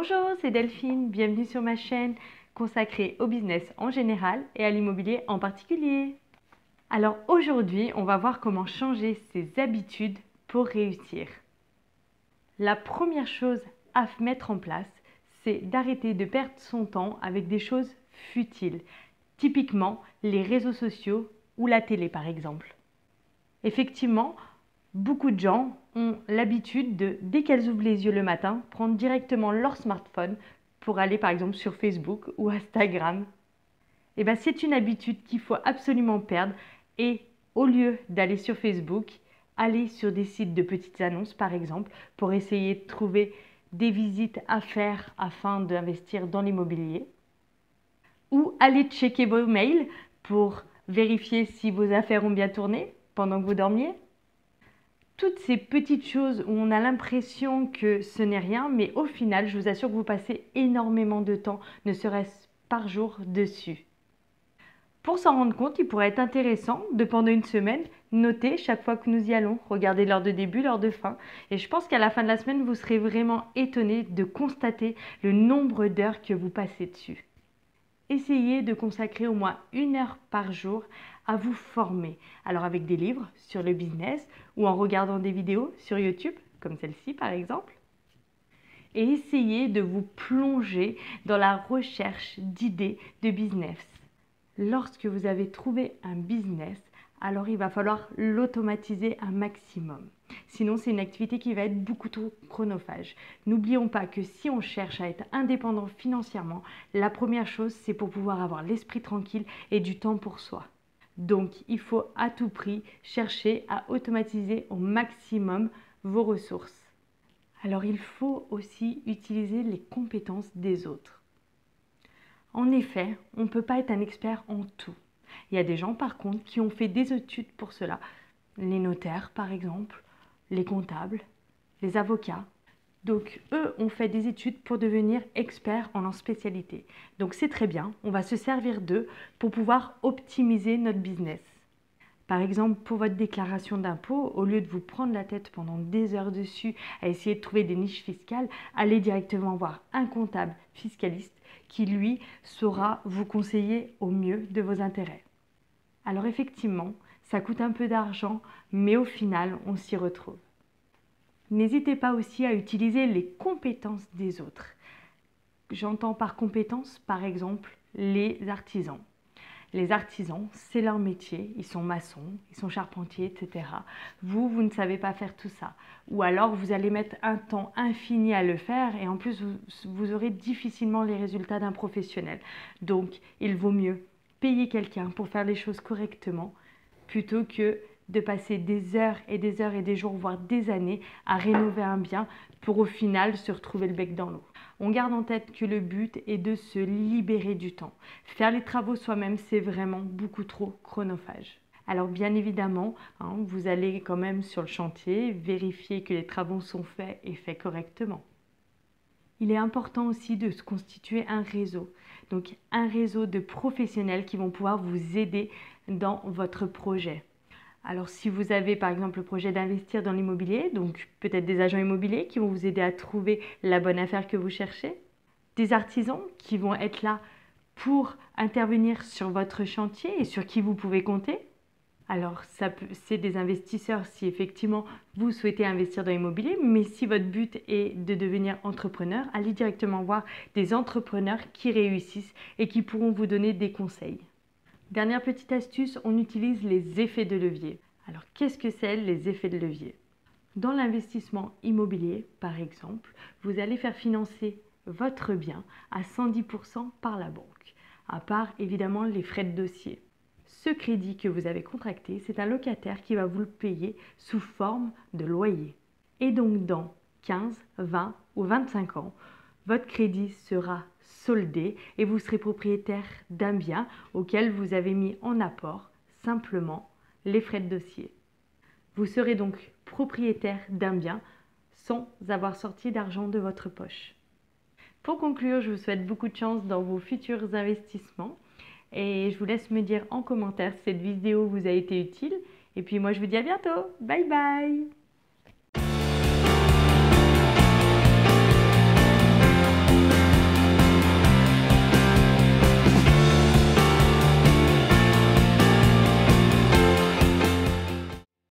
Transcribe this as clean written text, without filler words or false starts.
Bonjour, c'est Delphine, bienvenue sur ma chaîne consacrée au business en général et à l'immobilier en particulier. Alors aujourd'hui, on va voir comment changer ses habitudes pour réussir. La première chose à mettre en place, c'est d'arrêter de perdre son temps avec des choses futiles, typiquement les réseaux sociaux ou la télé par exemple. Effectivement, beaucoup de gens ont l'habitude de, dès qu'elles ouvrent les yeux le matin, prendre directement leur smartphone pour aller par exemple sur Facebook ou Instagram. Et bien c'est une habitude qu'il faut absolument perdre et au lieu d'aller sur Facebook, aller sur des sites de petites annonces par exemple pour essayer de trouver des visites à faire afin d'investir dans l'immobilier ou aller checker vos mails pour vérifier si vos affaires ont bien tourné pendant que vous dormiez. Toutes ces petites choses où on a l'impression que ce n'est rien, mais au final, je vous assure que vous passez énormément de temps, ne serait-ce par jour, dessus. Pour s'en rendre compte, il pourrait être intéressant de pendant une semaine, noter chaque fois que nous y allons, regarder l'heure de début, l'heure de fin. Et je pense qu'à la fin de la semaine, vous serez vraiment étonné de constater le nombre d'heures que vous passez dessus. Essayez de consacrer au moins 1 heure par jour à vous former. Alors avec des livres sur le business ou en regardant des vidéos sur YouTube, comme celle-ci par exemple. Et essayez de vous plonger dans la recherche d'idées de business. Lorsque vous avez trouvé un business, alors il va falloir l'automatiser un maximum. Sinon, c'est une activité qui va être beaucoup trop chronophage. N'oublions pas que si on cherche à être indépendant financièrement, la première chose, c'est pour pouvoir avoir l'esprit tranquille et du temps pour soi. Donc, il faut à tout prix chercher à automatiser au maximum vos ressources. Alors, il faut aussi utiliser les compétences des autres. En effet, on ne peut pas être un expert en tout. Il y a des gens par contre qui ont fait des études pour cela. Les notaires par exemple, les comptables, les avocats. Donc eux ont fait des études pour devenir experts en leur spécialité. Donc c'est très bien, on va se servir d'eux pour pouvoir optimiser notre business. Par exemple, pour votre déclaration d'impôt, au lieu de vous prendre la tête pendant des heures dessus à essayer de trouver des niches fiscales, allez directement voir un comptable fiscaliste qui, lui, saura vous conseiller au mieux de vos intérêts. Alors effectivement, ça coûte un peu d'argent, mais au final, on s'y retrouve. N'hésitez pas aussi à utiliser les compétences des autres. J'entends par compétences, par exemple, les artisans. Les artisans, c'est leur métier, ils sont maçons, ils sont charpentiers, etc. Vous ne savez pas faire tout ça. Ou alors, vous allez mettre un temps infini à le faire et en plus, vous aurez difficilement les résultats d'un professionnel. Donc, il vaut mieux payer quelqu'un pour faire les choses correctement plutôt que de passer des heures et des heures et des jours, voire des années à rénover un bien pour au final se retrouver le bec dans l'eau. On garde en tête que le but est de se libérer du temps. Faire les travaux soi-même, c'est vraiment beaucoup trop chronophage. Alors bien évidemment, vous allez quand même sur le chantier vérifier que les travaux sont faits et faits correctement. Il est important aussi de se constituer un réseau. Donc un réseau de professionnels qui vont pouvoir vous aider dans votre projet. Alors si vous avez par exemple le projet d'investir dans l'immobilier, donc peut-être des agents immobiliers qui vont vous aider à trouver la bonne affaire que vous cherchez, des artisans qui vont être là pour intervenir sur votre chantier et sur qui vous pouvez compter. Alors c'est des investisseurs si effectivement vous souhaitez investir dans l'immobilier, mais si votre but est de devenir entrepreneur, allez directement voir des entrepreneurs qui réussissent et qui pourront vous donner des conseils. Dernière petite astuce, on utilise les effets de levier. Alors, qu'est-ce que c'est les effets de levier? Dans l'investissement immobilier, par exemple, vous allez faire financer votre bien à 110% par la banque, à part évidemment les frais de dossier. Ce crédit que vous avez contracté, c'est un locataire qui va vous le payer sous forme de loyer. Et donc, dans 15, 20 ou 25 ans, votre crédit sera soldé et vous serez propriétaire d'un bien auquel vous avez mis en apport simplement les frais de dossier. Vous serez donc propriétaire d'un bien sans avoir sorti d'argent de votre poche. Pour conclure, je vous souhaite beaucoup de chance dans vos futurs investissements et je vous laisse me dire en commentaire si cette vidéo vous a été utile. Et puis moi je vous dis à bientôt. Bye bye!